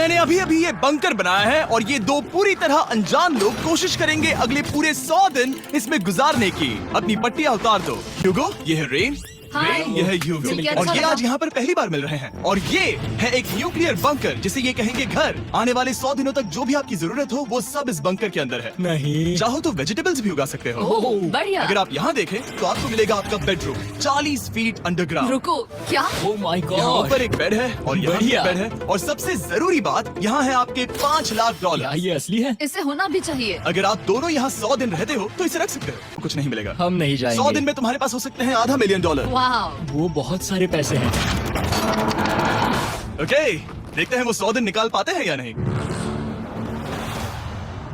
मैंने अभी अभी ये बंकर बनाया है और ये दो पूरी तरह अनजान लोग कोशिश करेंगे अगले पूरे 100 दिन इसमें गुजारने की। अपनी पट्टियां उतार दो। ह्यूगो, ये है रेन। रेन, ये है ह्यूगो। और ये आज यहाँ पर पहली बार मिल रहे हैं। और ये है एक न्यूक्लियर बंकर जिसे ये कहेंगे घर। आने वाले 100 दिनों तक जो भी आपकी जरूरत हो वो सब इस बंकर के अंदर है। नहीं, चाहो तो वेजिटेबल्स भी उगा सकते हो। बढ़िया। अगर आप यहाँ देखें तो आपको मिलेगा आपका बेडरूम 40 फीट अंडरग्राउंड। रुको, क्या? ओह माय यहाँ गॉड, ऊपर एक बेड है और यहाँ भी बढ़िया। बेड है। और सबसे जरूरी बात, यहाँ है आपके $5 लाख। क्या ये असली है? इसे होना भी चाहिए। अगर आप दोनों यहाँ 100 दिन रहते हो तो इसे रख सकते हो, कुछ नहीं मिलेगा। हम नहीं 100 दिन जाएंगे। में तुम्हारे पास हो सकते हैं $500 मिलियन। वाह, वो बहुत सारे पैसे हैं। ओके, देखते हैं वो 100 दिन निकाल पाते हैं या नहीं।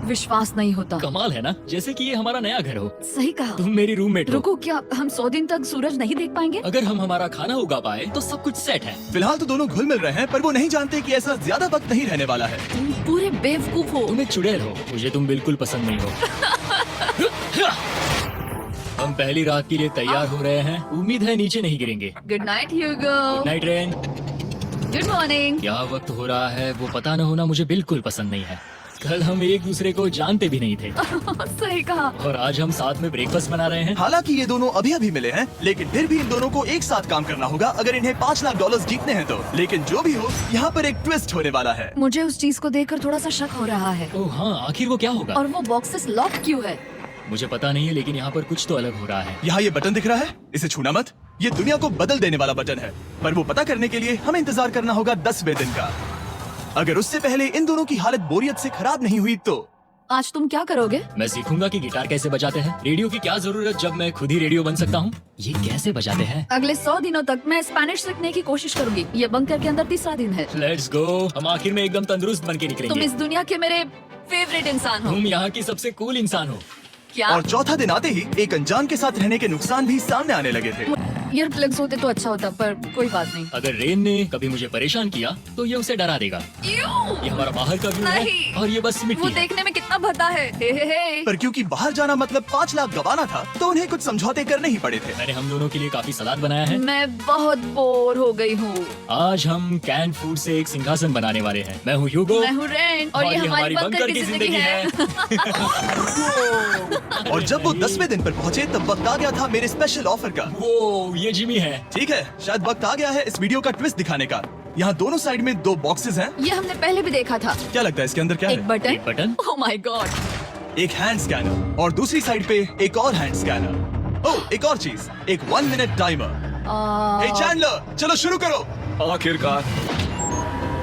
विश्वास नहीं होता। कमाल है ना, जैसे कि ये हमारा नया घर हो। सही कहा। तुम मेरी रूममेट हो। रुको, क्या हम 100 दिन तक सूरज नहीं देख पाएंगे? अगर हम हमारा खाना उगा पाए तो सब कुछ सेट है। फिलहाल तो दोनों घुल मिल रहे हैं, पर वो नहीं जानते कि ऐसा ज्यादा वक्त नहीं रहने वाला है। तुम पूरे बेवकूफ हो। तुम एक चुड़ैल हो, मुझे तुम बिल्कुल पसंद नहीं हो। हम पहली रात के लिए तैयार हो रहे हैं। उम्मीद है नीचे नहीं गिरेंगे। Good night Hugo. Night rain. Good morning. क्या वक्त हो रहा है वो पता न होना मुझे बिल्कुल पसंद नहीं है। कल हम एक दूसरे को जानते भी नहीं थे सही कहा। और आज हम साथ में ब्रेकफास्ट बना रहे हैं। हालांकि ये दोनों अभी अभी मिले हैं, लेकिन फिर भी इन दोनों को एक साथ काम करना होगा अगर इन्हें $5 लाख जीतने हैं तो। लेकिन जो भी हो, यहाँ पर एक ट्विस्ट होने वाला है। मुझे उस चीज को देखकर थोड़ा सा शक हो रहा है। ओह हाँ, आखिर वो क्या होगा? और वो बॉक्सेस लॉक क्यों है? मुझे पता नहीं है, लेकिन यहाँ पर कुछ तो अलग हो रहा है। यहाँ ये बटन दिख रहा है, इसे छूना मत। ये दुनिया को बदल देने वाला बटन है, पर वो पता करने के लिए हमें इंतजार करना होगा 10वें दिन का। अगर उससे पहले इन दोनों की हालत बोरियत से खराब नहीं हुई तो आज तुम क्या करोगे? मैं सीखूंगा कि गिटार कैसे बजाते हैं। रेडियो की क्या जरूरत जब मैं खुद ही रेडियो बन सकता हूँ। ये कैसे बजाते हैं? अगले 100 दिनों तक मैं स्पेनिश सीखने की कोशिश करूंगी। ये बंकर के अंदर तीसरा दिन है। Let's go. हम आखिर में एकदम तंदुरुस्त बन के तुम निकलेंगे। इस दुनिया के मेरे फेवरेट इंसान हो। तुम यहाँ की सबसे कूल इंसान हो। क्या? और चौथा दिन आते ही एक अनजान के साथ रहने के नुकसान भी सामने आने लगे थे। ईयर प्लग्स होते तो अच्छा होता, पर कोई बात नहीं। अगर रेन ने कभी मुझे परेशान किया तो ये उसे डरा देगा। यूं! ये हमारा बाहर का व्यू है नहीं। और ये बस वो मिट्टी है। देखने में कितना भद्दा है। हे। पर क्योंकि बाहर जाना मतलब 5 लाख गंवाना था, तो उन्हें कुछ समझौते करने ही पड़े थे। मैंने हम दोनों के लिए काफी सलाद बनाया है। मैं बहुत बोर हो गई हूँ। आज हम कैन फूड से एक सिंहासन बनाने वाले हैं। मैं हूँ ह्यूगो मैं हूँ रेन और ये हमारी बंकर की जिंदगी है। और जब वो 10वें दिन पर पहुंचे तब वक्त आ गया था मेरे स्पेशल ऑफर का। वो ये जिमी है। ठीक है, शायद वक्त आ गया है इस वीडियो का ट्विस्ट दिखाने का। यहाँ दोनों साइड में 2 बॉक्सेस हैं। ये हमने पहले भी देखा था। क्या लगता है इसके अंदर क्या एक है? बटन। एक बटन। Oh my God. एक हैंड स्कैनर और दूसरी साइड पे एक और हैंड स्कैनर। ओह, एक और चीज, एक 1 मिनट टाइमर। हे चैंडलर, चलो शुरू करो। आखिरकार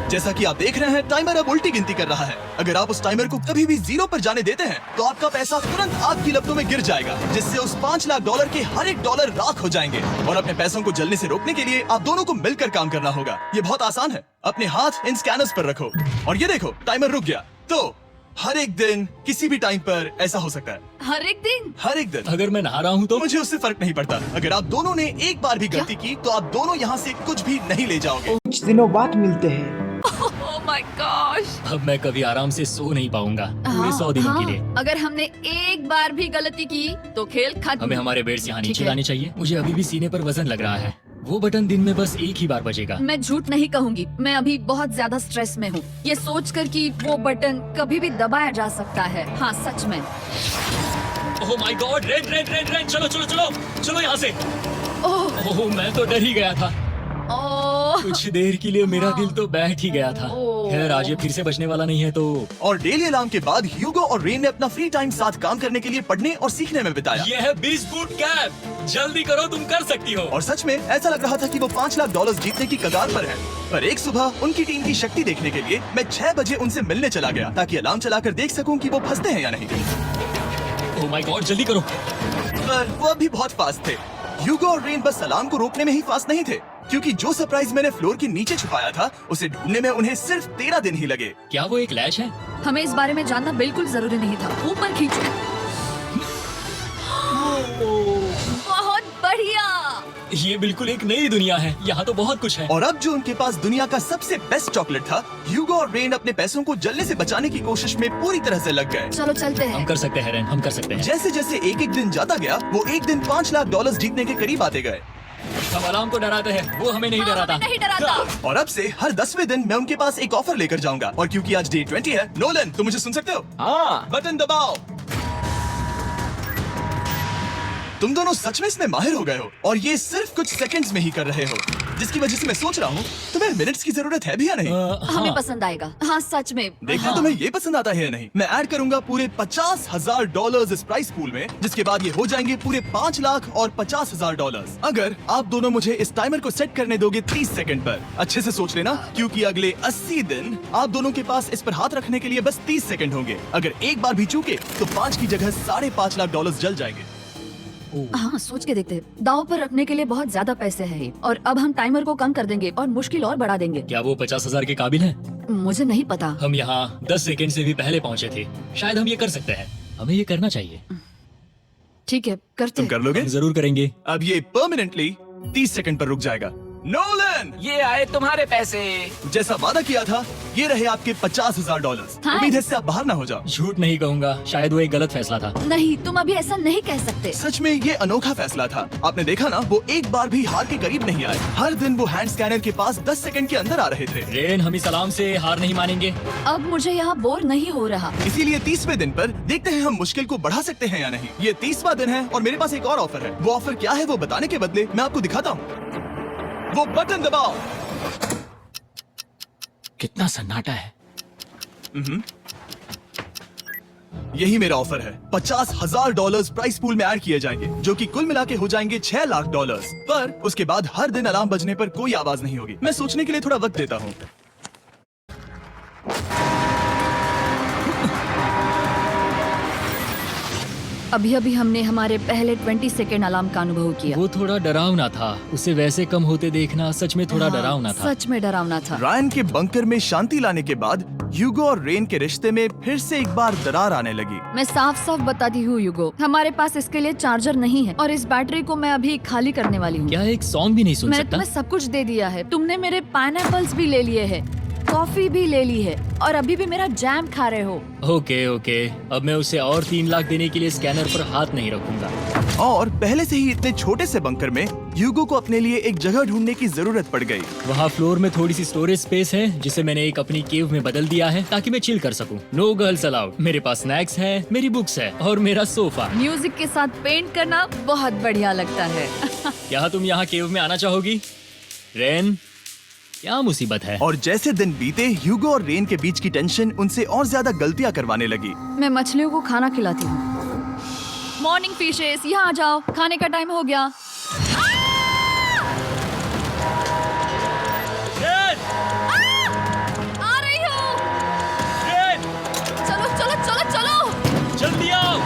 जैसा कि आप देख रहे हैं, टाइमर अब उल्टी गिनती कर रहा है। अगर आप उस टाइमर को कभी भी 0 पर जाने देते हैं तो आपका पैसा तुरंत आपकी लपटों में गिर जाएगा, जिससे उस $5 लाख के हर एक डॉलर राख हो जाएंगे। और अपने पैसों को जलने से रोकने के लिए आप दोनों को मिलकर काम करना होगा। ये बहुत आसान है। अपने हाथ इन स्कैनर्स पर रखो और ये देखो, टाइमर रुक गया। तो हर एक दिन किसी भी टाइम पर ऐसा हो सकता है। हर एक दिन? हर एक दिन। अगर मैं नहा रहा हूँ तो मुझे उससे फर्क नहीं पड़ता। अगर आप दोनों ने एक बार भी गलती की तो आप दोनों यहाँ से कुछ भी नहीं ले जाओगे। कुछ दिनों बाद मिलते हैं। Oh my gosh. अब मैं कभी आराम से सो नहीं पाऊंगा पूरे 100 दिनों के लिए। अगर हमने एक बार भी गलती की तो खेल खत्म। हमें हमारे बेड्स यहाँ ठीक नीचे है। लाने चाहिए। मुझे अभी भी सीने पर वजन लग रहा है। वो बटन दिन में बस एक ही बार बजेगा। मैं झूठ नहीं कहूंगी, मैं अभी बहुत ज्यादा स्ट्रेस में हूँ। ये सोचकर कि वो बटन कभी भी दबाया जा सकता है। हाँ सच में। ओह my God, rain rain rain rain, चलो चलो चलो चलो यहाँ से। ओह ओह मैं तो डर ही गया था। ओह। कुछ देर के लिए मेरा दिल तो बैठ ही गया था। ओह। खैर आज ये फिर से बचने वाला नहीं है तो। और डेली अलार्म के बाद ह्यूगो और रेन ने अपना फ्री टाइम साथ काम करने के लिए पढ़ने और सीखने में बिताया। ये है 20 बूट कैप। जल्दी करो, तुम कर सकती हो। और सच में ऐसा लग रहा था कि वो $5 लाख जीतने की कगार पर है। पर एक सुबह उनकी टीम की शक्ति देखने के लिए मैं 6 बजे उनसे मिलने चला गया, ताकि अलार्म चलाकर देख सकूं कि वो फंसते हैं या नहीं। ओह माय गॉड, जल्दी करो। पर वो अभी बहुत फास्ट थे। ह्यूगो और रेन बस अलार्म को रोकने में ही फास्ट नहीं थे, क्योंकि जो सरप्राइज मैंने फ्लोर के नीचे छुपाया था उसे ढूंढने में उन्हें सिर्फ 13 दिन ही लगे। क्या वो एक लैच है? हमें इस बारे में जानना बिल्कुल जरूरी नहीं था। ऊपर खींचो। बहुत बढ़िया। ये बिल्कुल एक नई दुनिया है। यहाँ तो बहुत कुछ है। और अब जो उनके पास दुनिया का सबसे बेस्ट चॉकलेट था, ह्यूगो और रेन अपने पैसों को जलने से बचाने की कोशिश में पूरी तरह से लग गए। चलो चलते हम हैं। कर सकते हैं रेन, हम कर सकते हैं। जैसे जैसे एक एक दिन जाता गया, वो एक दिन $5 लाख जीतने के करीब आते गए। हम अलार्म को डराते हैं, वो हमें नहीं डराता। नहीं डराता। और अब से हर 10वें दिन मैं उनके पास एक ऑफर लेकर जाऊंगा, और क्योंकि आज डे 20 है, नोलन तुम मुझे सुन सकते हो? हाँ, बटन दबाओ। तुम दोनों सच में इसमें माहिर हो गए हो, और ये सिर्फ कुछ सेकंड्स में ही कर रहे हो, जिसकी वजह से मैं सोच रहा हूँ तुम्हें मिनट्स की जरूरत है भी या नहीं? हमें हाँ। पसंद आएगा। हाँ सच में। देखना हाँ। तुम्हें ये पसंद आता है या नहीं। मैं ऐड करूंगा पूरे $50,000 इस प्राइस पूल में, जिसके बाद ये हो जाएंगे पूरे 5 लाख और $50,000 अगर आप दोनों मुझे इस टाइमर को सेट करने दोगे 30 सेकंड पर। अच्छे से सोच लेना, क्योंकि अगले 80 दिन आप दोनों के पास इस पर हाथ रखने के लिए बस 30 सेकंड होंगे। अगर एक बार भी चूके तो 5 की जगह $5.5 लाख जल जाएंगे। हाँ सोच के देखते हैं। दाव पर रखने के लिए बहुत ज्यादा पैसे हैं, और अब हम टाइमर को कम कर देंगे और मुश्किल और बढ़ा देंगे। क्या वो 50,000 के काबिल है? मुझे नहीं पता। हम यहाँ 10 सेकंड से भी पहले पहुँचे थे। शायद हम ये कर सकते हैं। हमें ये करना चाहिए। ठीक है, करते तुम हैं। कर लोगे? हम जरूर करेंगे। अब ये परमानेंटली 30 सेकंड पर रुक जाएगा। नोलन, ये आए तुम्हारे पैसे। जैसा वादा किया था, ये रहे आपके $50,000। हाँ। उम्मीद है इससे आप बाहर ना हो जाओ। झूठ नहीं कहूँगा, शायद वो एक गलत फैसला था। नहीं, तुम अभी ऐसा नहीं कह सकते। सच में ये अनोखा फैसला था। आपने देखा ना, वो एक बार भी हार के करीब नहीं आए। हर दिन वो हैंड स्कैनर के पास 10 सेकंड के अंदर आ रहे थे। रेन, हम इस अलार्म से हार नहीं मानेंगे। अब मुझे यहाँ बोर नहीं हो रहा। इसीलिए 30वें दिन पर देखते हैं हम मुश्किल को बढ़ा सकते हैं या नहीं। ये 30वां दिन है और मेरे पास एक और ऑफर है। वो ऑफर क्या है वो बताने के बदले मैं आपको दिखाता हूँ। वो बटन दबाओ। कितना सन्नाटा है। यही मेरा ऑफर है। $50,000 प्राइस पूल में ऐड किए जाएंगे, जो कि कुल मिला के हो जाएंगे $6 लाख। पर उसके बाद हर दिन अलार्म बजने पर कोई आवाज नहीं होगी। मैं सोचने के लिए थोड़ा वक्त देता हूँ। अभी अभी हमने हमारे पहले 20 सेकेंड अलार्म का अनुभव किया। वो थोड़ा डरावना था। उसे वैसे कम होते देखना सच में थोड़ा हाँ, डरावना था। सच में डरावना था। रायन के बंकर में शांति लाने के बाद ह्यूगो और रेन के रिश्ते में फिर से एक बार दरार आने लगी। मैं साफ साफ बताती हूँ यूगो, हमारे पास इसके लिए चार्जर नहीं है, और इस बैटरी को मैं अभी खाली करने वाली हूँ। क्या एक सॉन्ग भी नहीं सुन मैंने सकता? तुम्हें सब कुछ दे दिया है। तुमने मेरे पाइनएप्पल्स भी ले लिए हैं, कॉफी भी ले ली है, और अभी भी मेरा जैम खा रहे हो। ओके ओके, अब मैं उसे और 3 लाख देने के लिए स्कैनर पर हाथ नहीं रखूंगा। और पहले से ही इतने छोटे से बंकर में ह्यूगो को अपने लिए एक जगह ढूंढने की जरूरत पड़ गई। वहाँ फ्लोर में थोड़ी सी स्टोरेज स्पेस है, जिसे मैंने एक अपनी केव में बदल दिया है ताकि मैं चिल कर सकूं। No girls allowed. मेरे पास स्नैक्स है, मेरी बुक्स है और मेरा सोफा। म्यूजिक के साथ पेंट करना बहुत बढ़िया लगता है। क्या तुम यहाँ केव में आना चाहोगी? रेन, क्या मुसीबत है? और जैसे दिन बीते, ह्यूगो और रेन के बीच की टेंशन उनसे और ज्यादा गलतियां करवाने लगी। मैं मछलियों को खाना खिलाती हूँ। मॉर्निंग फिशेस, यहाँ आ जाओ, खाने का टाइम हो गया। रेन! आ रही हूँ। रेन! चलो चलो चलो चलो। जल्दी आओ।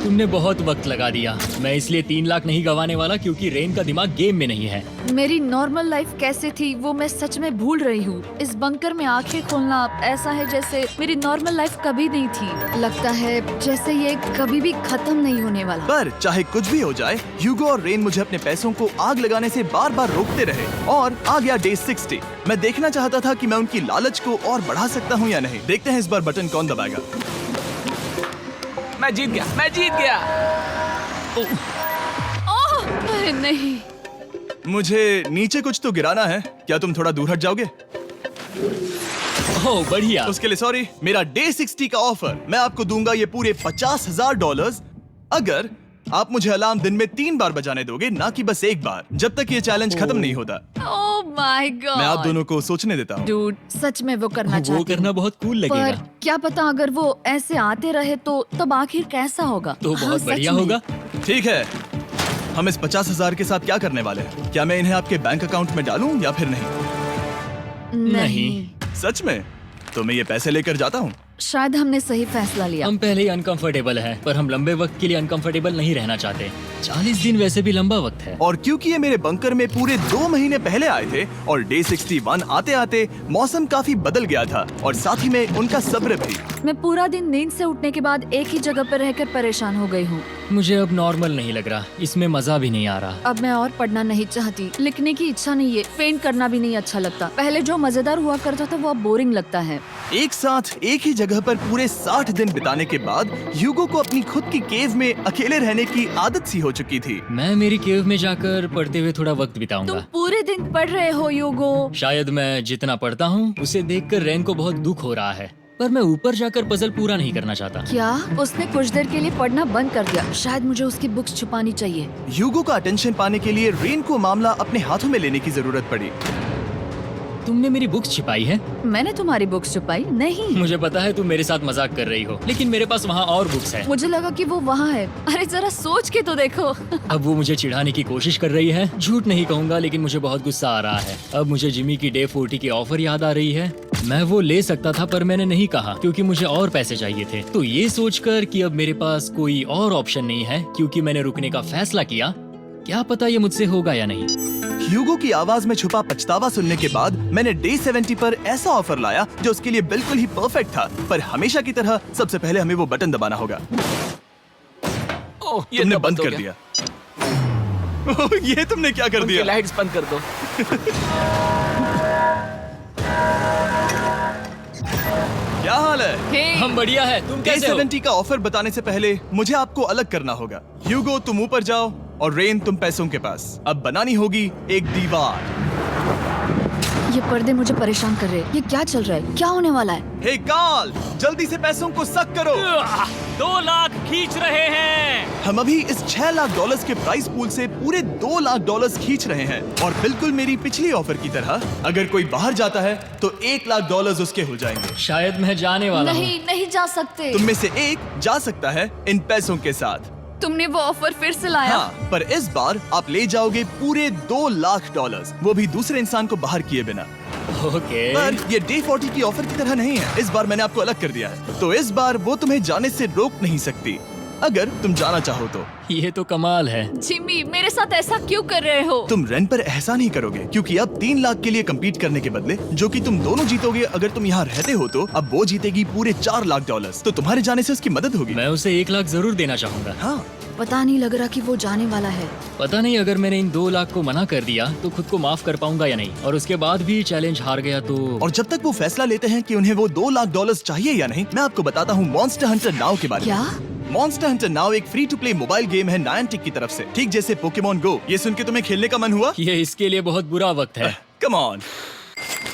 तुमने बहुत वक्त लगा दिया। मैं इसलिए 3 लाख नहीं गंवाने वाला, क्योंकि रेन का दिमाग गेम में नहीं है। मेरी नॉर्मल लाइफ कैसे थी वो मैं सच में भूल रही हूँ। इस बंकर में आंखें खोलना ऐसा है जैसे मेरी नॉर्मल लाइफ कभी नहीं थी। लगता है जैसे ये कभी भी खत्म नहीं होने वाला। पर चाहे कुछ भी हो जाए, ह्यूगो और रेन मुझे अपने पैसों को आग लगाने से बार बार रोकते रहे। और आ गया डे 60। मैं देखना चाहता था कि मैं उनकी लालच को और बढ़ा सकता हूँ या नहीं। देखते हैं इस बार बटन कौन दबाएगा। मैं जीत गया, मैं जीत गया। ओह नहीं। मुझे नीचे कुछ तो गिराना है। क्या तुम थोड़ा दूर हट जाओगे? ओह बढ़िया। उसके लिए सॉरी। मेरा डे 60 का ऑफर, मैं आपको दूंगा ये पूरे $50,000 अगर आप मुझे अलार्म दिन में 3 बार बजाने दोगे, ना कि बस एक बार, जब तक ये चैलेंज खत्म नहीं होता। ओह माय गॉड। मैं आप दोनों को सोचने देता हूँ। डूड, सच में वो करना वो चाहती करना हूँ। बहुत कूल पर लगेगा। क्या पता अगर वो ऐसे आते रहे तो तब आखिर कैसा होगा। तो हाँ, बहुत सच बढ़िया में। होगा। ठीक है, हम इस 50,000 के साथ क्या करने वाले हैं? क्या मैं इन्हें आपके बैंक अकाउंट में डालूं या फिर नहीं? नहीं। सच में? तो मैं ये पैसे लेकर जाता हूँ। शायद हमने सही फैसला लिया। हम पहले ही अनकंफर्टेबल हैं, पर हम लंबे वक्त के लिए अनकंफर्टेबल नहीं रहना चाहते। 40 दिन वैसे भी लंबा वक्त है। और क्योंकि ये मेरे बंकर में पूरे 2 महीने पहले आए थे और डे 61 आते आते मौसम काफी बदल गया था और साथ ही में उनका सब्र भी। मैं पूरा दिन नींद से उठने के बाद एक ही जगह पर रहकर परेशान हो गई हूँ। मुझे अब नॉर्मल नहीं लग रहा, इसमें मजा भी नहीं आ रहा। अब मैं और पढ़ना नहीं चाहती, लिखने की इच्छा नहीं है, पेंट करना भी नहीं अच्छा लगता। पहले जो मजेदार हुआ करता था वो अब बोरिंग लगता है। एक साथ एक ही जगह पर पूरे 60 दिन बिताने के बाद ह्यूगो को अपनी खुद की केव में अकेले रहने की आदत सी हो चुकी थी। मैं मेरी केव में जाकर पढ़ते हुए थोड़ा वक्त तुम बिताऊंगा। पूरे दिन पढ़ रहे हो ह्यूगो। शायद मैं जितना पढ़ता हूँ उसे देखकर रेन को बहुत दुख हो रहा है, पर मैं ऊपर जाकर पजल पूरा नहीं करना चाहता। क्या उसने कुछ देर के लिए पढ़ना बंद कर दिया? शायद मुझे उसकी बुक्स छुपानी चाहिए। ह्यूगो का अटेंशन पाने के लिए रेन को मामला अपने हाथों में लेने की जरूरत पड़ी। तुमने मेरी बुक्स छिपाई है? मैंने तुम्हारी बुक्स छुपाई नहीं। मुझे पता है तुम मेरे साथ मजाक कर रही हो, लेकिन मेरे पास वहाँ और बुक्स हैं। मुझे लगा कि वो वहाँ है। अरे जरा सोच के तो देखो। अब वो मुझे चिढ़ाने की कोशिश कर रही है। झूठ नहीं कहूँगा, लेकिन मुझे बहुत गुस्सा आ रहा है। अब मुझे जिमी की डे 40 की ऑफर याद आ रही है। मैं वो ले सकता था पर मैंने नहीं कहा क्योंकि मुझे और पैसे चाहिए थे। तो ये सोचकर कि अब मेरे पास कोई और ऑप्शन नहीं है क्योंकि मैंने रुकने का फैसला किया, क्या पता ये मुझसे होगा या नहीं। ह्यूगो की आवाज में छुपा पछतावा सुनने के बाद मैंने डे 70 पर ऐसा ऑफर लाया जो उसके लिए बिल्कुल ही परफेक्ट था। पर हमेशा की तरह सबसे पहले हमें वो बटन दबाना होगा। ओह, ये तुमने तो बंद हो कर गया। दिया। ओह, ये तुमने क्या कर उनकी दिया? लाइट्स बंद कर दो। क्या हाल है? हे, हम बढ़िया है, तुम डे कैसे हो? 70 का ऑफर बताने से पहले मुझे आपको अलग करना होगा। ह्यूगो तुम ऊपर जाओ और रेन तुम पैसों के पास। अब बनानी होगी एक दीवार। ये पर्दे मुझे परेशान कर रहे हैं। ये क्या चल रहा है? क्या होने वाला है? हे काल, जल्दी से पैसों को सक करो। 2 लाख खींच रहे हैं। हम अभी इस $6 लाख के प्राइस पूल से पूरे $2 लाख खींच रहे हैं और बिल्कुल मेरी पिछली ऑफर की तरह अगर कोई बाहर जाता है तो $1 लाख उसके हो जाएंगे। शायद मैं जाने वाला हूँ। नहीं, नहीं जा सकते। तुम में से एक जा सकता है इन पैसों के साथ। तुमने वो ऑफर फिर से लाया? हाँ, पर इस बार आप ले जाओगे पूरे $2 लाख, वो भी दूसरे इंसान को बाहर किए बिना। ओके। पर ये डे 40 की ऑफर की तरह नहीं है। इस बार मैंने आपको अलग कर दिया है, तो इस बार वो तुम्हें जाने से रोक नहीं सकती अगर तुम जाना चाहो तो। ये तो कमाल है। जिमी, मेरे साथ ऐसा क्यों कर रहे हो? तुम रेंट पर एहसान नहीं करोगे क्योंकि अब 3 लाख के लिए कम्पीट करने के बदले जो कि तुम दोनों जीतोगे अगर तुम यहाँ रहते हो, तो अब वो जीतेगी पूरे $4 लाख। तो तुम्हारे जाने से उसकी मदद होगी। मैं उसे 1 लाख जरूर देना चाहूंगा। हाँ, पता नहीं लग रहा कि वो जाने वाला है। पता नहीं अगर मैंने इन 2 लाख को मना कर दिया तो खुद को माफ कर पाऊंगा या नहीं, और उसके बाद भी चैलेंज हार गया तो। और जब तक वो फैसला लेते हैं कि उन्हें वो $2 लाख चाहिए या नहीं, मैं आपको बताता हूँ मॉन्स्टर हंटर नाउ के बारे में। क्या? मॉन्स्टर हंटर नाउ एक free to play mobile game है नायंटिक की तरफ से, ठीक जैसे पोकेमॉन गो। ये सुन के तुम्हें खेलने का मन हुआ? ये इसके लिए बहुत बुरा वक्त है। Come on.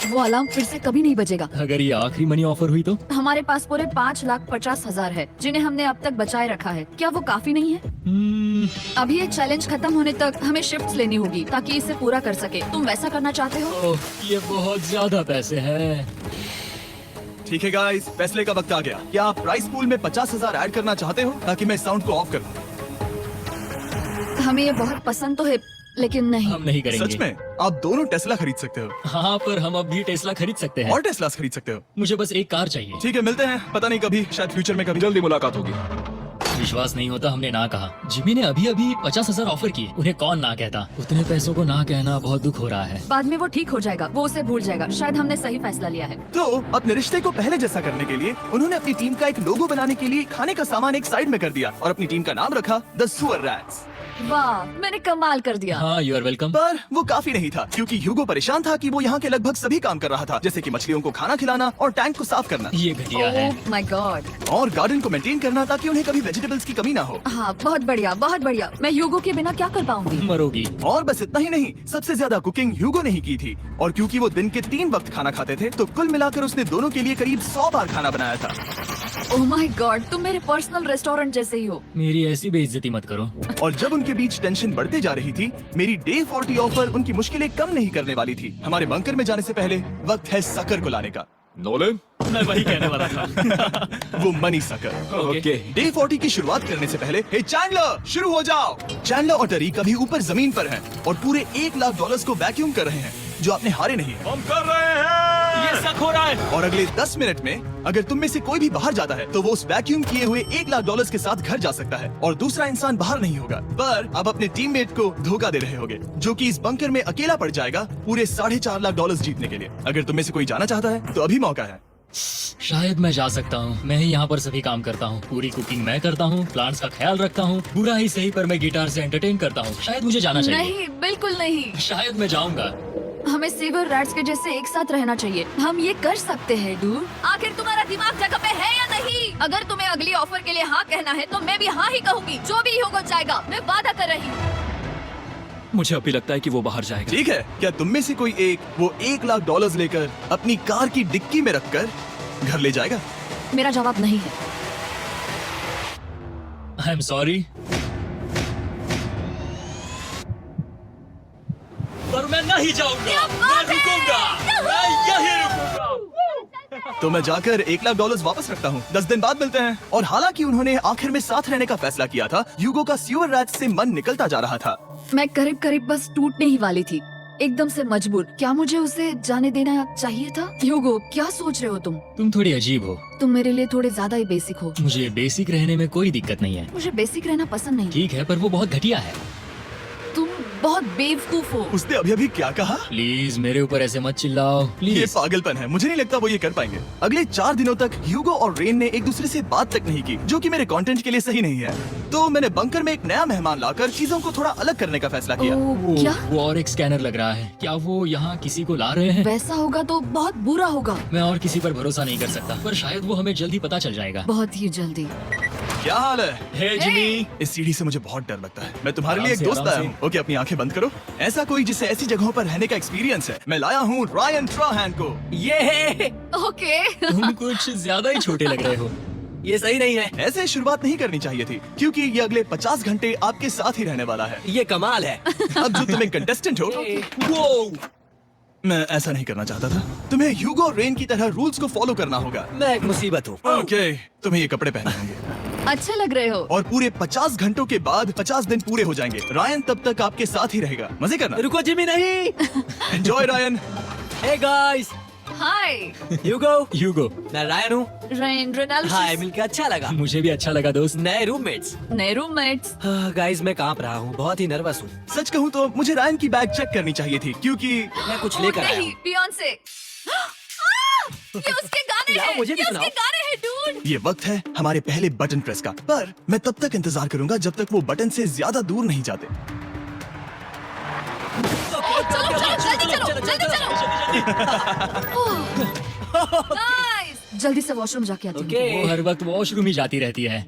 वो अलार्म फिर से कभी नहीं बजेगा। अगर ये आखिरी मनी ऑफर हुई तो? हमारे पास पूरे 5,50,000 है जिन्हें हमने अब तक बचाए रखा है। क्या वो काफी नहीं है? अभी ये चैलेंज खत्म होने तक हमें शिफ्ट्स लेनी होगी ताकि इसे पूरा कर सके। तुम वैसा करना चाहते हो? ओह, ये बहुत ज्यादा पैसे हैं। ठीक है गाइस, फैसले का वक्त आ गया। क्या आप प्राइस पूल में 50,000 ऐड करना चाहते हो ताकि मैं साउंड को ऑफ कर दूं? हमें ये बहुत पसंद तो है, लेकिन नहीं। हम नहीं करेंगे। सच में? आप दोनों टेस्ला खरीद सकते हो हाँ, पर हम अब भी टेस्ला खरीद सकते हैं। और टेस्लास खरीद सकते हो। मुझे बस एक कार चाहिए। ठीक है, मिलते हैं। पता नहीं कभी, शायद फ्यूचर में कभी। जल्दी मुलाकात होगी। विश्वास नहीं होता हमने ना कहा। जिमी ने अभी अभी 50,000 ऑफर किए, उन्हें कौन ना कहता। उतने पैसों को ना कहना बहुत दुख हो रहा है। बाद में वो ठीक हो जाएगा, वो उसे भूल जाएगा। शायद हमने सही फैसला लिया है। तो अपने रिश्ते को पहले जैसा करने के लिए उन्होंने अपनी टीम का एक लोगो बनाने के लिए खाने का सामान एक साइड में कर दिया और अपनी टीम का नाम रखा द सुअर रैट्स। वाह, मैंने कमाल कर दिया। हाँ, यू आर वेलकम। पर वो काफी नहीं था क्योंकि ह्यूगो परेशान था कि वो यहाँ के लगभग सभी काम कर रहा था, जैसे कि मछलियों को खाना खिलाना और टैंक को साफ करना ये घटिया है। ओह माय गॉड। और गार्डन को मेंटेन करना ताकि उन्हें कभी वेजिटेबल्स की कमी ना हो। हाँ, बहुत बढ़िया, बहुत बढ़िया। मैं ह्यूगो के बिना क्या कर पाऊंगी? मरोगी। और बस इतना ही नहीं, सबसे ज्यादा कुकिंग ह्यूगो ने ही की थी। और क्योंकि वो दिन के 3 वक्त खाना खाते थे, तो कुल मिलाकर उसने दोनों के लिए करीब 100 बार खाना बनाया था। ओह माय गॉड, तुम मेरे पर्सनल रेस्टोरेंट जैसे ही हो। मेरी ऐसी बेइज्जती मत करो। और जब उनके बीच टेंशन बढ़ते जा रही थी, मेरी डे 40 ऑफर उनकी मुश्किलें कम नहीं करने वाली थी। हमारे बंकर में जाने से पहले वक्त है सकर को लाने का। नोलन। मैं वही कहने वाला था। वो मनी सकर। ओके। डे 40 की शुरुआत करने से पहले, हे चैंडलर, शुरू हो जाओ। चैंडलर और टरीक अभी ऊपर जमीन पर हैं और पूरे $1 लाख को वैक्यूम कर रहे हैं जो आपने हारे नहीं है। हम कर रहे हैं। ये शक हो रहा है। और अगले 10 मिनट में अगर तुम में से कोई भी बाहर जाता है तो वो उस वैक्यूम किए हुए $1,00,000 के साथ घर जा सकता है और दूसरा इंसान बाहर नहीं होगा। पर आप अपने टीममेट को धोखा दे रहे होगे, जो कि इस बंकर में अकेला पड़ जाएगा पूरे $4.5 लाख जीतने के लिए। अगर तुम में से कोई जाना चाहता है तो अभी मौका है। शायद मैं जा सकता हूँ। मैं ही यहाँ पर सभी काम करता हूँ, पूरी कुकिंग मैं करता हूँ, प्लांट्स का ख्याल रखता हूँ, बुरा ही सही पर मैं गिटार से एंटरटेन करता हूँ। शायद मुझे जाना चाहिए। नहीं, बिल्कुल नहीं। शायद मैं जाऊंगा। हमें सीवर रैट्स के जैसे एक साथ रहना चाहिए। हम ये कर सकते हैं डूड। आखिर तुम्हारा दिमाग जगह पे है या नहीं? अगर तुम्हें अगली ऑफर के लिए हाँ कहना है तो मैं भी हाँ ही कहूँगी। जो भी हो जाएगा, मैं वादा कर रही हूँ। मुझे अभी लगता है कि वो बाहर जाएगा। ठीक है, क्या तुम में से कोई एक वो $1,00,000 लेकर अपनी कार की डिक्की में रखकर घर ले जाएगा? मेरा जवाब नहीं है। आई एम सॉरी, पर मैं नहीं जाऊंगा। मैं रुकूंगा, मैं यही रुकूंगा। तो मैं जाकर $1,00,000 वापस रखता हूँ। 10 दिन बाद मिलते हैं। और हालांकि उन्होंने आखिर में साथ रहने का फैसला किया था, ह्यूगो का सीवर रैट्स से मन निकलता जा रहा था। मैं करीब करीब बस टूटने ही वाली थी, एकदम से मजबूर। क्या मुझे उसे जाने देना चाहिए था? ह्यूगो, क्या सोच रहे हो तुम? तुम थोड़ी अजीब हो। तुम मेरे लिए थोड़े ज्यादा ही बेसिक हो। मुझे बेसिक रहने में कोई दिक्कत नहीं है। मुझे बेसिक रहना पसंद नहीं। ठीक है, पर वो बहुत घटिया है। तुम बहुत बेवकूफ हो। उसने अभी अभी क्या कहा? प्लीज मेरे ऊपर ऐसे मत चिल्लाओ, ये प्लीज। पागलपन है। मुझे नहीं लगता वो ये कर पाएंगे। अगले 4 दिनों तक ह्यूगो और रेन ने एक दूसरे से बात तक नहीं की, जो कि मेरे कंटेंट के लिए सही नहीं है। तो मैंने बंकर में एक नया मेहमान लाकर चीजों को थोड़ा अलग करने का फैसला किया। ओह, क्या? वो और एक स्कैनर लग रहा है। क्या वो यहाँ किसी को ला रहे हैं? वैसा होगा तो बहुत बुरा होगा। मैं और किसी पर भरोसा नहीं कर सकता, पर शायद वो हमें जल्दी पता चल जाएगा। बहुत ही जल्दी। क्या हाल है? हे जिमी। इस सीढ़ी से मुझे बहुत डर लगता है। मैं तुम्हारे लिए आराम एक से, दोस्त आराम आया से। हूँ। ओके, अपनी आंखें बंद करो। ऐसा कोई जिसे ऐसी जगहों पर रहने का एक्सपीरियंस है। मैं लाया हूँ रायन ट्राहैन को। ये ओके। तुम कुछ ज्यादा ही छोटे लग रहे हो। ये सही नहीं है। ऐसे शुरुआत नहीं करनी चाहिए थी, क्योंकि ये अगले 50 घंटे आपके साथ ही रहने वाला है। ये कमाल है। अब जो तुम एक कंटेस्टेंट हो, वो मैं ऐसा नहीं करना चाहता था। तुम्हें ह्यूगो और रेन की तरह रूल्स को फॉलो करना होगा। मैं एक मुसीबत हूँ। ओके, तुम्हें ये कपड़े पहनने होंगे अच्छे लग रहे हो। और पूरे 50 घंटों के बाद 50 दिन पूरे हो जाएंगे। रायन तब तक आपके साथ ही रहेगा। मजे करना। रुको जिमी, नहीं। Enjoy Ryan. हे गाइस, हाय ह्यूगो। ह्यूगो। मैं रायन हूँ। Rain Reynold. हाय, मिलकर अच्छा लगा। मुझे भी अच्छा लगा दोस्त। नए रूममेट्स। नए रूममेट्स। गाइस, मैं कांप रहा हूँ, बहुत ही नर्वस हूँ। सच कहूँ तो मुझे रायन की बैग चेक करनी चाहिए थी, क्योंकि मैं कुछ लेकर आया नहीं, हूँ। बियॉन्से। ये उसके गाने यार, हैं। मुझे भी ये सुनाओ। उसके गाने हैं डूड। ये वक्त है हमारे पहले बटन प्रेस का। पर मैं तब तक इंतजार करूंगा जब तक वो बटन से ज्यादा दूर नहीं जाते। चलो जल्दी चलो। नाइस। जल्दी से वॉशरूम जाके आती हूँ। ओके। वो हर वक्त वॉशरूम ही जाती रहती है।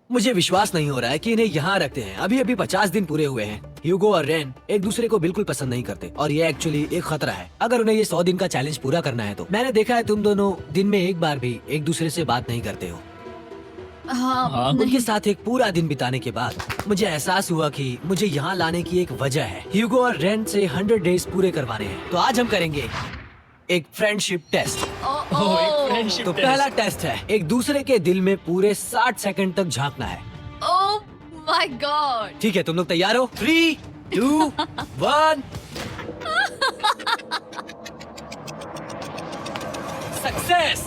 मुझे विश्वास नहीं हो रहा है कि इन्हें यहाँ रखते हैं। अभी अभी 50 दिन पूरे हुए हैं। ह्यूगो और रेन एक दूसरे को बिल्कुल पसंद नहीं करते और ये एक्चुअली एक खतरा है। अगर उन्हें ये 100 दिन का चैलेंज पूरा करना है तो। मैंने देखा है तुम दोनों दिन में एक बार भी एक दूसरे से बात नहीं करते हो। हाँ, हाँ, उनके साथ एक पूरा दिन बिताने के बाद मुझे एहसास हुआ कि मुझे यहाँ लाने की एक वजह है। ह्यूगो और रेन से 100 डेज पूरे करवाने हैं। तो आज हम करेंगे एक फ्रेंडशिप टेस्ट। ओह, एक फ्रेंडशिप तो टेस्ट। पहला टेस्ट है, एक दूसरे के दिल में पूरे 60 सेकंड तक झांकना है। ओह माय गॉड। ठीक है, तुम लोग तैयार हो? 3, 2, 1। सक्सेस।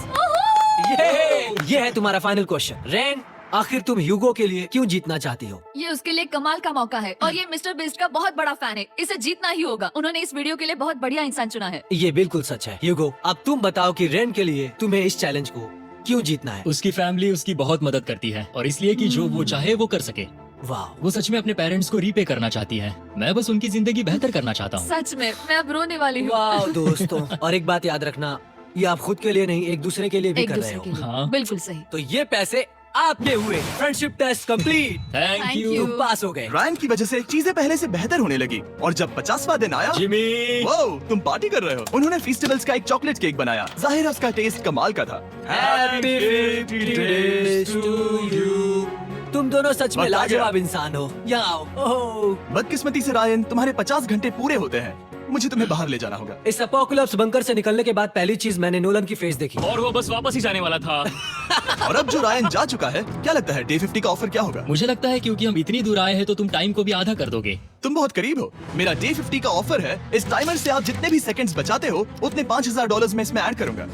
ये है तुम्हारा फाइनल क्वेश्चन। रेन, आखिर तुम ह्यूगो के लिए क्यों जीतना चाहती हो? ये उसके लिए कमाल का मौका है और ये मिस्टर बीस्ट का बहुत बड़ा फैन है। इसे जीतना ही होगा। उन्होंने इस वीडियो के लिए बहुत बढ़िया इंसान चुना है। ये बिल्कुल सच है। ह्यूगो, अब तुम बताओ कि रेन के लिए तुम्हें इस चैलेंज को क्यों जीतना है? उसकी फैमिली उसकी बहुत मदद करती है और इसलिए कि जो वो चाहे वो कर सके। वाह, वो सच में अपने पेरेंट्स को रीपे करना चाहती है। मैं बस उनकी जिंदगी बेहतर करना चाहता हूँ। सच में मैं अब रोने वाली हूँ। वाह दोस्तों। और एक बात याद रखना, ये आप खुद के लिए नहीं, एक दूसरे के लिए भी एक कर रहे दूसरे हो। के लिए। हाँ। बिल्कुल सही। तो ये पैसे आपके हुए। Friendship test complete. Thank Thank you you। तुम पास हो गए। रायन की वजह से चीजें पहले से बेहतर होने लगी और जब 50वां दिन आया, जिमी। वो तुम पार्टी कर रहे हो। उन्होंने फेस्टिवल्स का एक चॉकलेट केक बनाया। जाहिर है उसका टेस्ट कमाल का था। Happy 50 days to you। तुम दोनों सच में वक्त आ गया। लाजवाब इंसान हो। यहाँ आओ। ओह, बदकिस्मती से रायन, तुम्हारे 50 घंटे पूरे होते हैं मुझे तुम्हें बाहर ले जाना होगा। इस अपोकलिप्स बंकर से निकलने के बाद पहली चीज मैंने नोलन की फेस देखी। और वो बस वापस ही जाने वाला था। और अब जो रायन जा चुका है, क्या लगता है डे 50 का ऑफर क्या होगा? मुझे लगता है क्योंकि हम इतनी दूर आए हैं तो तुम टाइम को भी आधा कर दोगे। तुम बहुत करीब हो। मेरा डे 50 का ऑफर है। इस टाइमर से आप जितने भी सेकंड्स बचाते हो उतने $5000 मैं इसमें ऐड करूंगा।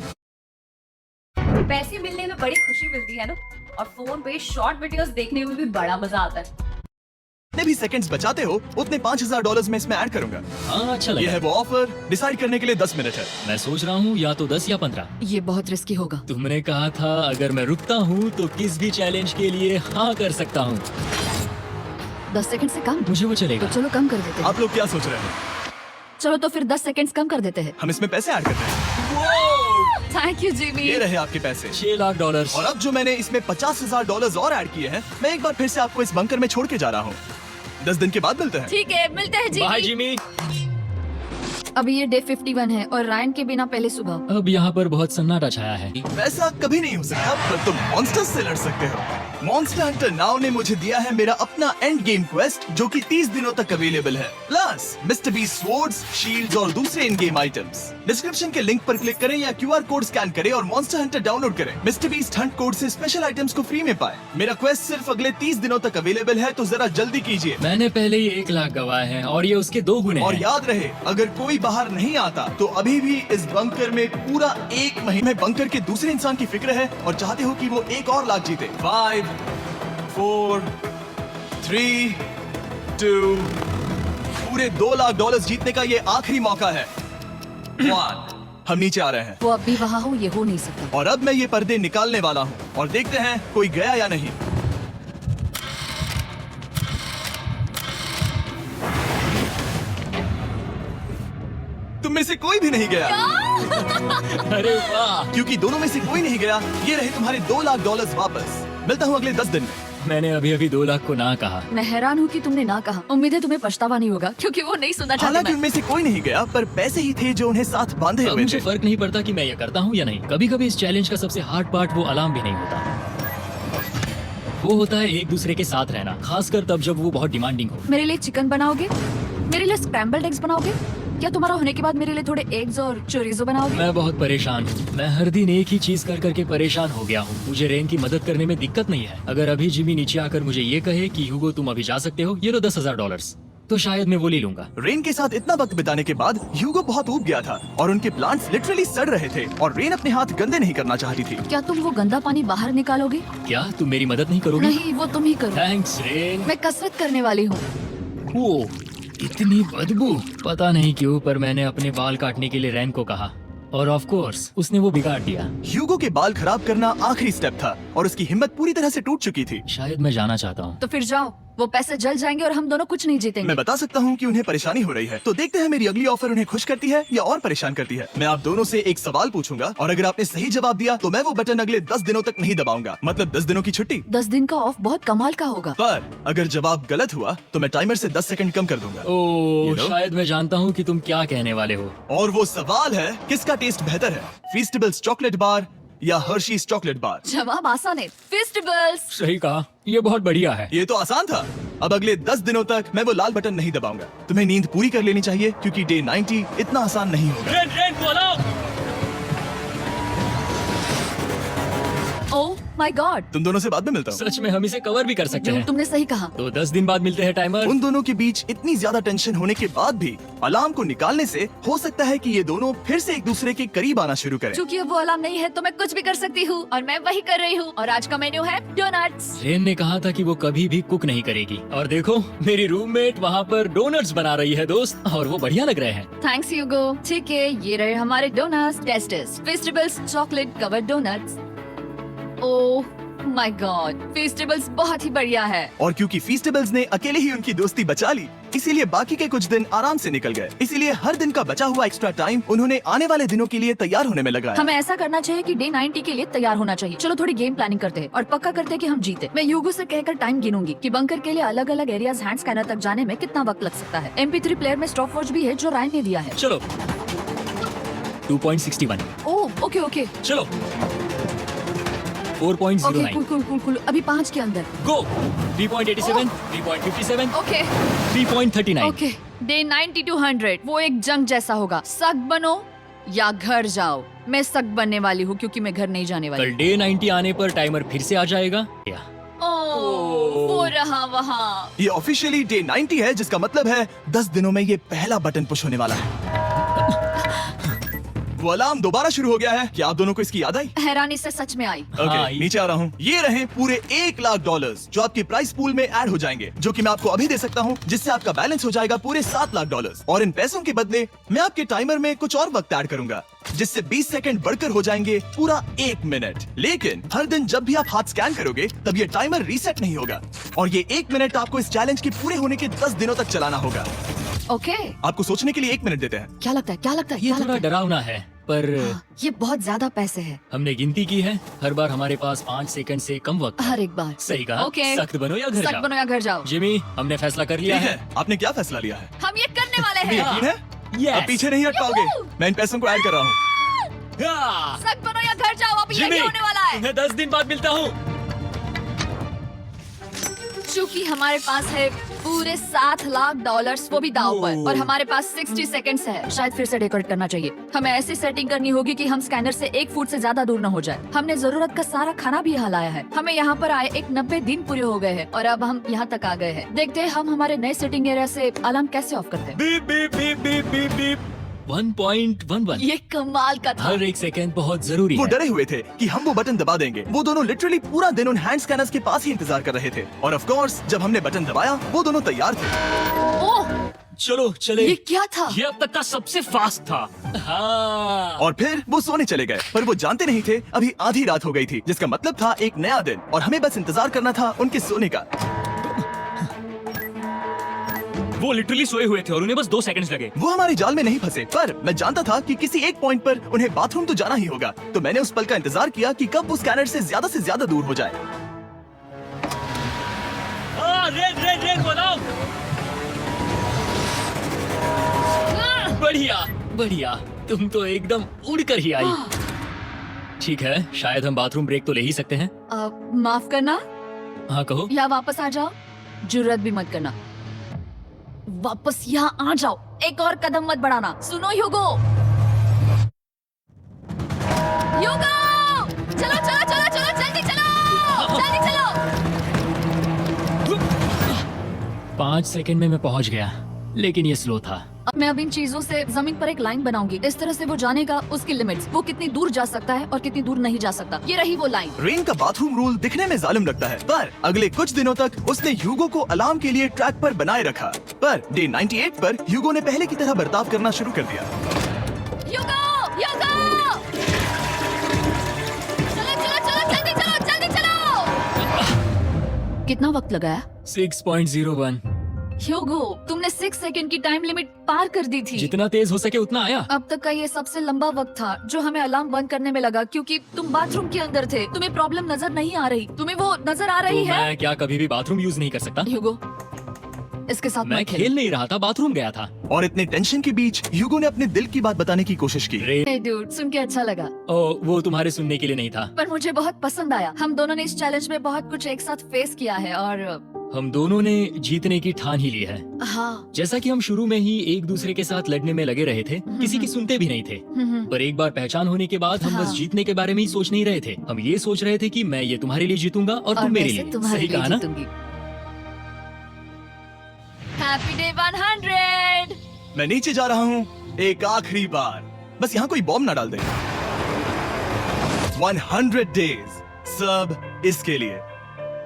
पैसे मिलने में बड़ी खुशी मिलती है ना, और फोन पे शॉर्ट वीडियोस देखने में भी बड़ा मजा आता है। जितने भी सेकंड्स बचाते हो उतने $5000 मैं इसमें ऐड करूंगा। हाँ अच्छा ये लगा। है वो ऑफर। डिसाइड करने के लिए 10 मिनट है। मैं सोच रहा हूँ या तो 10 या 15। ये बहुत रिस्की होगा। तुमने कहा था अगर मैं रुकता हूँ तो किस भी चैलेंज के लिए हाँ कर सकता हूँ। 10 सेकंड से कम? मुझे वो तो चलेगा। चलो कम कर देते हैं। आप लोग क्या सोच रहे हैं? चलो तो फिर 10 सेकंड्स कम कर देते हैं। हम इसमें पैसे ऐड करते हैं। Thank you Jimmy. ये रहे आपके पैसे। $6 लाख। और अब जो मैंने इसमें $50,000 और ऐड किए हैं, मैं एक बार फिर से आपको इस बंकर में छोड़ के जा रहा हूँ। 10 दिन के बाद मिलते हैं। ठीक है, मिलते हैं बाय जिमी। जिमी। अभी ये डे 51 है और रायन के बिना पहले सुबह। अब यहाँ पर बहुत सन्नाटा छाया है। ऐसा कभी नहीं हो सकता, पर तुम मॉन्स्टर्स से लड़ सकते हो। मॉन्स्टर हंटर नाउ ने मुझे दिया है मेरा अपना एंड गेम क्वेस्ट, जो कि 30 दिनों तक अवेलेबल है। Plus mister beast swords, shields और दूसरे इन गेम आइटम्स। डिस्क्रिप्शन के लिंक पर क्लिक करें या QR कोड स्कैन करें और मॉन्स्टर हंटर डाउनलोड करें। मिस्टर बीस्ट हंट कोड से स्पेशल आइटम्स को फ्री में पाएं। मेरा क्वेस्ट सिर्फ अगले 30 दिनों तक अवेलेबल है, तो जरा जल्दी कीजिए। मैंने पहले ही 1 लाख गवाए हैं और ये उसके 2 गुने और हैं। याद रहे, अगर कोई बाहर नहीं आता तो अभी भी इस बंकर में पूरा 1 महीने बंकर के दूसरे इंसान की फिक्र है और चाहते हो कि वो 1 और लाख जीते। 5, 4, 3, 2, पूरे $2 लाख जीतने का ये आखिरी मौका है। 1, हम नीचे आ रहे हैं वो अब भी वहाँ हो, ये हो नहीं सकता। और अब मैं ये पर्दे निकालने वाला हूँ और देखते हैं कोई गया या नहीं। तुम में से कोई भी नहीं गया, अरे वाह। क्योंकि दोनों में से कोई नहीं गया। ये रहे तुम्हारे $2 लाख वापस। मिलता हूँ अगले 10 दिन में। मैंने अभी अभी 2 लाख को ना कहा। मैं हैरान हूँ कि तुमने ना कहा। उम्मीद है तुम्हें पछतावा नहीं होगा, क्योंकि वो नहीं सुनना चाहते। हालांकि मैं। उनमें से कोई नहीं गया, पर पैसे ही थे जो उन्हें साथ बांधे अब हुए मुझे थे। फर्क नहीं पड़ता कि मैं ये करता हूँ या नहीं। कभी कभी इस चैलेंज का सबसे हार्ड पार्ट वो अलार्म भी नहीं होता। वो होता है एक दूसरे के साथ रहना, खासकर तब जब वो बहुत डिमांडिंग हो। मेरे लिए चिकन बनाओगे? मेरे लिए स्क्रैम्बल्ड एग्स बनाओगे? क्या तुम्हारा होने के बाद मेरे लिए थोड़े एग्स और चोरिजो बनाओगे? मैं बहुत परेशान हूँ। मैं हर दिन एक ही चीज कर करके परेशान हो गया हूँ। मुझे रेन की मदद करने में दिक्कत नहीं है। अगर अभी जिमी नीचे आकर मुझे ये कहे कि ह्यूगो तुम अभी जा सकते हो, ये लो $10,000, तो शायद मैं वो ले लूंगा। रेन के साथ इतना वक्त बिताने के बाद ह्यूगो बहुत ऊब गया था और उनके प्लांट्स लिटरली सड़ रहे थे और रेन अपने हाथ गंदे नहीं करना चाहती थी। क्या तुम वो गंदा पानी बाहर निकालोगे? क्या तुम मेरी मदद नहीं करोगी? नहीं, वो तुम ही करो। Thanks rain. मैं कसरत करने वाली हूँ। वो इतनी बदबू। पता नहीं क्यों, पर मैंने अपने बाल काटने के लिए रैन को कहा और ऑफ कोर्स उसने वो बिगाड़ दिया। ह्यूगो के बाल खराब करना आखिरी स्टेप था और उसकी हिम्मत पूरी तरह से टूट चुकी थी। शायद मैं जाना चाहता हूँ। तो फिर जाओ, वो पैसे जल जाएंगे और हम दोनों कुछ नहीं जीतेंगे। मैं बता सकता हूँ कि उन्हें परेशानी हो रही है, तो देखते हैं मेरी अगली ऑफर उन्हें खुश करती है या और परेशान करती है। मैं आप दोनों से एक सवाल पूछूंगा और अगर आपने सही जवाब दिया तो मैं वो बटन अगले 10 दिनों तक नहीं दबाऊंगा, मतलब 10 दिनों की छुट्टी। 10 दिन का ऑफ बहुत कमाल का होगा। पर अगर जवाब गलत हुआ तो मैं टाइमर से 10 सेकंड कम कर दूंगा। ओह, You know? शायद मैं जानता हूँ कि तुम क्या कहने वाले हो। और वो सवाल है, किसका टेस्ट बेहतर है, फीस्टेबल्स चॉकलेट बार या हर्शीज चॉकलेट बार? जवाब आसान है, फेस्टिवल्स। सही कहा, ये बहुत बढ़िया है। ये तो आसान था। अब अगले 10 दिनों तक मैं वो लाल बटन नहीं दबाऊंगा। तुम्हें नींद पूरी कर लेनी चाहिए क्योंकि डे 90 इतना आसान नहीं होगा। रेन रेन को अलाउ। ओह माय गॉड, तुम दोनों से बाद में मिलता हूँ। सच में हम इसे कवर भी कर सकते हैं। तुमने सही कहा। तो 10 दिन बाद मिलते हैं टाइमर। उन दोनों के बीच इतनी ज्यादा टेंशन होने के बाद भी अलार्म को निकालने से हो सकता है कि ये दोनों फिर से एक दूसरे के करीब आना शुरू करें। क्योंकि अब वो अलार्म नहीं है तो मैं कुछ भी कर सकती हूँ और मैं वही कर रही हूँ। और आज का मेन्यू है डोनट्स। रेन ने कहा था कि वो कभी भी कुक नहीं करेगी और देखो मेरी रूममेट वहाँ पर डोनट्स बना रही है दोस्त, और वो बढ़िया लग रहे हैं। Thanks Hugo. ठीक है, ये रहे हमारे donuts. Testers festivals chocolate covered donuts. Oh my god, festivals बहुत ही बढ़िया है। और क्योंकि फीस्टेबल्स ने अकेले ही उनकी दोस्ती बचा ली, इसीलिए बाकी के कुछ दिन आराम से निकल गए। इसीलिए हर दिन का बचा हुआ एक्स्ट्रा टाइम उन्होंने आने वाले दिनों के लिए तैयार होने में लगाया। हमें ऐसा करना चाहिए कि डे 90 के लिए तैयार होना चाहिए। चलो थोड़ी गेम प्लानिंग करते हैं और पक्का करते हैं कि हम जीते। मैं ह्यूगो से कहकर टाइम गिनूंगी कि बंकर के लिए अलग अलग एरियाज हैंड स्कैनर तक जाने में कितना वक्त लग सकता है। MP3 प्लेयर में स्टॉपवॉच भी है जो रायन ने दिया है। चलो 2.61। Oh okay okay 4.09। Cool cool cool cool. अभी 5 के अंदर। गो 3.87, 3.57, ओके 3.39। ओके डे 90 to 100 वो एक जंग जैसा होगा। सख्त बनो या घर जाओ। मैं सख्त बनने वाली हूँ क्योंकि मैं घर नहीं जाने वाली। कल डे 90 आने पर टाइमर फिर से आ जाएगा क्या? ओह, वो रहा वहाँ। ये ऑफिशियली डे 90 है, जिसका मतलब है 10 दिनों में ये पहला बटन पुश होने वाला है। वो अलार्म दोबारा शुरू हो गया है। क्या आप दोनों को इसकी याद आई? हैरानी से सच में आई। ओके, हाँ, नीचे आ रहा हूँ। ये रहे पूरे $1,00,000 जो आपकी प्राइस पूल में ऐड हो जाएंगे, जो कि मैं आपको अभी दे सकता हूँ, जिससे आपका बैलेंस हो जाएगा पूरे $7,00,000। और इन पैसों के बदले मैं आपके टाइमर में कुछ और वक्त ऐड करूंगा, जिससे 20 सेकंड बढ़कर हो जाएंगे पूरा 1 मिनट। लेकिन हर दिन जब भी आप हाथ स्कैन करोगे तब ये टाइमर रीसेट नहीं होगा, और ये 1 मिनट आपको इस चैलेंज के पूरे होने के 10 दिनों तक चलाना होगा। ओके, आपको सोचने के लिए 1 मिनट देते हैं। क्या लगता है? क्या लगता है? ये क्या थोड़ा लगता है? डरावना है, पर ये बहुत ज्यादा पैसे हैं। हमने गिनती की है, हर बार हमारे पास 5 सेकंड से कम वक्त है। हर एक बार। सही कहा। ओके। सख्त बनो या घर सख्त जाओ। बनो या घर जाओ। जिमी, हमने फैसला कर लिया ठीक है। है, आपने क्या फैसला लिया है? हम ये करने वाले तुम्हें हैं। यकीन है? Yes. अब पीछे नहीं हट पाओगे। मैं इन पैसों को ऐड कर रहा हूँ। हाँ। सख्त बनो या घर जाओ। अब जिमी, यही होने वाला है। तुम्हें 10 दिन बाद मिलता हूँ। चूंकि हमारे पास है पूरे $7,00,000 वो भी दाव पर, और हमारे पास 60 सेकंड्स है। शायद फिर से डेकोरेट करना चाहिए। हमें ऐसी सेटिंग करनी होगी कि हम स्कैनर से 1 फुट से ज्यादा दूर न हो जाए। हमने जरूरत का सारा खाना भी यहाँ लाया है। हमें यहाँ पर आए 90 दिन पूरे हो गए हैं और अब हम यहाँ तक आ गए हैं। देखते हैं हम हमारे नए सेटिंग एरिया से अलार्म कैसे ऑफ करते हैं। Beep beep beep beep beep beep. 1.11। ये कमाल का था। हर एक सेकंड बहुत जरूरी वो है। डरे हुए थे कि हम वो बटन दबा देंगे। वो दोनों लिटरली पूरा दिन उन हैंड स्कैनर्स के पास ही इंतजार कर रहे थे, और ऑफ कोर्स जब हमने बटन दबाया वो दोनों तैयार थे। ओह, चलो चले। ये क्या था? ये अब तक का सबसे फास्ट था। हाँ। और फिर वो सोने चले गए, पर वो जानते नहीं थे अभी आधी रात हो गई थी, जिसका मतलब था एक नया दिन, और हमें बस इंतजार करना था उनके सोने का। वो लिटरली सोए हुए थे और उन्हें बस 2 सेकंड्स लगे। वो हमारे जाल में नहीं फंसे, पर मैं जानता था कि किसी एक पॉइंट पर उन्हें बाथरूम तो जाना ही होगा, तो मैंने उस पल का इंतजार किया कि कब वो स्कैनर से ज्यादा दूर हो जाए। रेड रेड रेड बनाओ। बढ़िया बढ़िया, तुम तो एकदम उड़कर ही आई। ठीक है, शायद हम बाथरूम ब्रेक तो ले ही सकते हैं। माफ करना हाँ कहो। या वापस आ जाओ। जुर्रत भी मत करना। वापस यहाँ आ जाओ। एक और कदम मत बढ़ाना। सुनो ह्यूगो। ह्यूगो, चलो चलो चलो चलो, जल्दी चलो, जल्दी चलो। 5 सेकंड में मैं पहुंच गया, लेकिन ये स्लो था। अब मैं अब इन चीजों से जमीन पर एक लाइन बनाऊंगी। इस तरह से वो जानेगा उसकी लिमिट्स, वो कितनी दूर जा सकता है और कितनी दूर नहीं जा सकता। ये रही वो लाइन। रेन का बाथरूम रूल दिखने में जालिम लगता है, पर अगले कुछ दिनों तक उसने ह्यूगो को अलार्म के लिए ट्रैक पर बनाए रखा। पर डे 98 पर ह्यूगो ने पहले की तरह बर्ताव करना शुरू कर दिया। ह्यूगो, ह्यूगो, चलो चलो चलो, जल्दी चलो, जल्दी चलो। कितना वक्त लगाया? 6.01। ह्यूगो, तुमने 6 सेकंड की टाइम लिमिट पार कर दी थी। जितना तेज हो सके उतना आया। अब तक का ये सबसे लंबा वक्त था जो हमें अलार्म बंद करने में लगा, क्योंकि तुम बाथरूम के अंदर थे। तुम्हें प्रॉब्लम नजर नहीं आ रही। तुम्हें वो नजर आ रही तो है? मैं क्या कभी भी बाथरूम यूज नहीं कर सकता? ह्यूगो, इसके साथ मैं मत खेल। खेल नहीं रहा था, बाथरूम गया था। और इतने टेंशन के बीच ह्यूगो ने अपने दिल की बात बताने की कोशिश की। रे हे डूड, सुन के अच्छा लगा, ओ, वो तुम्हारे सुनने के लिए नहीं था। पर मुझे बहुत पसंद आया। हम दोनों ने इस चैलेंज में बहुत कुछ एक साथ फेस किया है, और हम दोनों ने जीतने की ठान ही ली है। हाँ। जैसा कि हम शुरू में ही एक दूसरे के साथ लड़ने में लगे रहे थे, किसी की सुनते भी नहीं थे। पर एक बार पहचान होने के बाद हम बस हाँ। जीतने के बारे में ही सोच नहीं रहे थे। हम ये सोच रहे थे कि मैं ये तुम्हारे लिए जीतूंगा और और तुम मेरे मैं लिए। इसे तुम्हारे सही लिए कहा ना? जीतूंगी। Happy day 100। मैं नीचे जा रहा हूँ एक आखिरी बार, बस यहाँ कोई बॉम्ब ना डाल दे। 100 डेज, सब इसके लिए।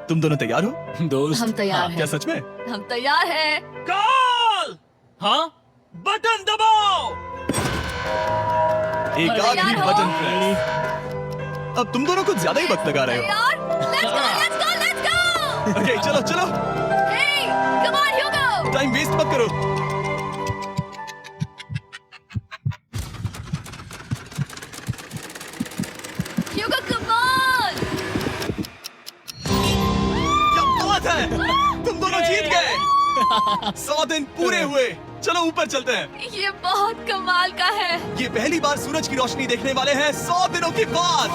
तुम दोनों तैयार हो? दोस्त, हम तैयार क्या हैं। सच में? हम तैयार हैं। कॉल। हाँ, बटन दबाओ। एक तैयार आखिरी हो? Button press. अब तुम दोनों कुछ ज्यादा ही वक्त लगा रहे हो। तैयार? Let's go, let's go, let's go। Okay, चलो चलो, Hey, come on, Hugo। Time waste मत करो। Hugo, come on। क्या बात है, तुम दोनों जीत गए। 100 दिन पूरे हुए। चलो ऊपर चलते हैं। ये बहुत कमाल का है। ये पहली बार सूरज की रोशनी देखने वाले हैं 100 दिनों के बाद।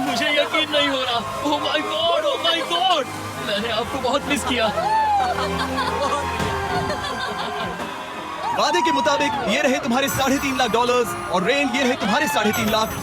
मुझे यकीन नहीं हो रहा। ओह my God, oh my God, मैंने आपको बहुत मिस किया। वादे के मुताबिक ये रहे तुम्हारे $3.5 लाख और रेन ये रहे तुम्हारे 3.5 लाख।